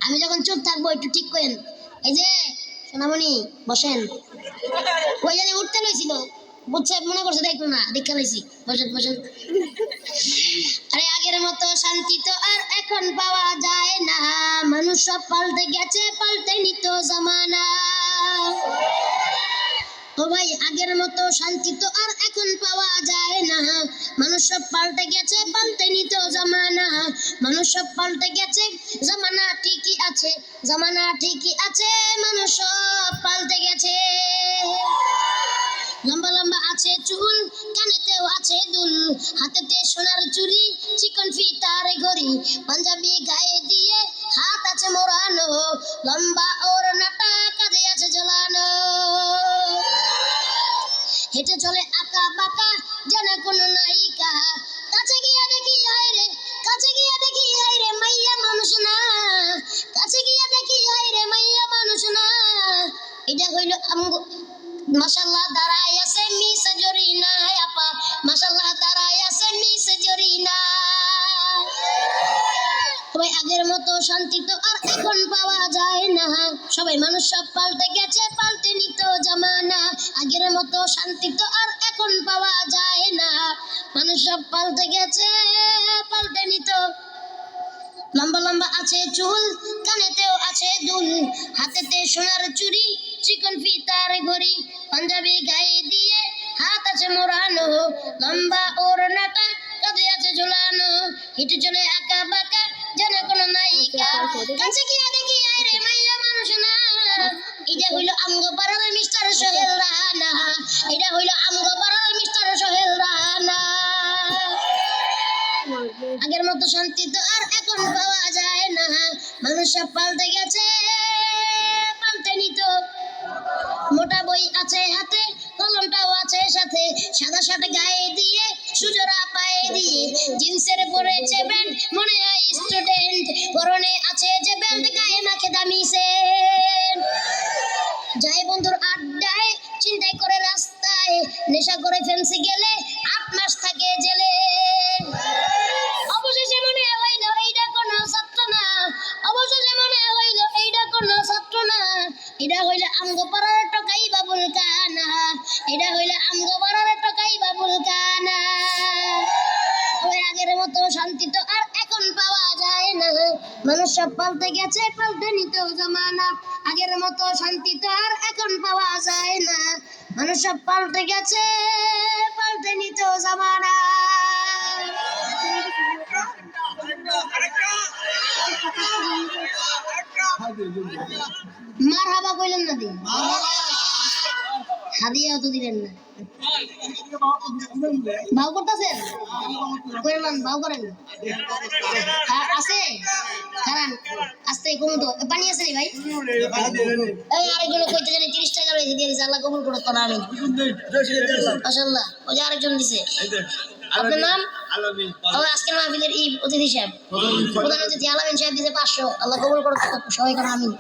আমি যখন চুপ থাকবো একটু ঠিক করেন। এই যে সোনামণি বসেন, ওই জানি উঠতে লইছিল, বুঝছে মনে করছে দেখলো না, দেখা লইছি। বসেন বসেন। আরে আগের মতো শান্তি তো আর এখন পাওয়া যায় না, মানুষ সব পাল্টে গেছে, পাল্টে নিত জামানা। ও ভাই আগের মতো শান্তি তো আর এখন পাওয়া যায় না, মানুষ সব পাল্টে গেছে, পাল্টে নিত জামানা। মানুষ সব পাল্টে গেছে, জামানা ঠিকই আছে, জামানা ঠিকই আছে, মানুষ সব পাল্টে গেছে। লম্বা লম্বা আছে চুল, কানেতেও আছে দুল, হাতেতে সোনার চুড়ি, চিকন ফিতার ঘড়ি, পাঞ্জাবি গায়ে দিয়ে হাত আছে মোড়ানো, লম্বা ওড়নাটা কাঁধে আছে ঝোলানো। হেঁটে চলে আঁকা বাঁকা যেন কোনো নায়িকা, কাছে গিয়া দেখি হায় রে, কাছে গিয়া দেখি হায় রে মাইয়া মানুষ না, কাছে গিয়া দেখি হায় রে মাইয়া মানুষ না। এটা হইল আমগো মাশাআল্লাহ দাঁড়ায় আছে মিস জরিনা আপা, মাশাআল্লাহ দাঁড়ায় আছে মিস জরিনা। সবাই আগের মতো শান্তি তো আর এখন পাওয়া যায় না, সবাই মানুষ সব পাল্টে গেছে, পাল্টে নিত জামানা। আগের মতো শান্তি তো আর এখন পাওয়া যায় না, মানুষ সব পাল্টে গেছে, পাল্টে নিত। লম্বা লম্বা আছে চুল, কানেতেও আছে দুল, হাতেতে সোনার চুড়ি, চিকন ফিতার ঘড়ি, পাঞ্জাবি গায়ে দিয়ে হাত আছে মোড়ানো, লম্বা ওড়নাটা কাঁধে আছে ঝুলানো। হেঁটে চলে আঁকা বাঁকা যেন কোনো নায়িকা, কাছে গিয়া দেখি আয় রে মাইয়া মানুষ না। এটা হইল আমগো পাড়ার মিস্টার সোহেল রানা, এটা হইল আমগো পাড়ার মিস্টার সোহেল রানা। আগের মতো শান্তি তো আর এখন পাওয়া যায় না, মানুষ সব পাল্টে গেছে, পাল্টে নিত। মোটা বই আছে হাতে, কলমটাও আছে সাথে, সাদা শার্ট গায়ে দিয়ে, সুজোড়া পায়ে দিয়ে, জিন্সের পরেছে ব্যান্ড, মনে হয় স্টুডেন্ট, পরনে আছে যে বেল্ট, গায়ে মাখে দামি সেন্ট। যায় বন্ধুর আড্ডায়, চিন্তাই করে রাস্তায়, নেশা করে ফেন্সি গেলে 8 মাস থাকে জেলে। অবশেষে মনে হইল এইটা কোনো ছাত্র না, অবশেষে মনে হইল এইটা কোনো ছাত্র না। এটা হইল আমগো পাড়ার টকাই বাবুল কানা, এটা হইল আমগো পাড়ার টকাই বাবুল কানা। ওই আগের মতো শান্তি তো আর এখন পাওয়া যায় না, মানুষ সব পাল্টে গেছে, পাল্টে নিত জামানা। আগের মতো শান্তি তো আর এখন পাওয়া যায় না, মানুষ সব পাল্টে গেছে, পাল্টে নিত জামানা। মারহাবা কইলেন না, দিন হাদিয়াও তো দিলেন না। ভাও করতেছেন, করেন ভাও করেন। আছে খারান আস্তে কমু তো, পানি আছে নি ভাই? এই আরেকজন কইতে জানি 30 টাকা রয়েছে, দিয়ে দিছে, আল্লাহ কবুল করুক। আমি মাশাআল্লাহ, ওই যে আরেকজন দিছে। আপনার নাম? আমার আজকের মাহফিলের অতিথি সাহেব, প্রধান অতিথি আলামিন সাহেব দিছে 500, আল্লাহ কবুল করুক সবাই। আমিন।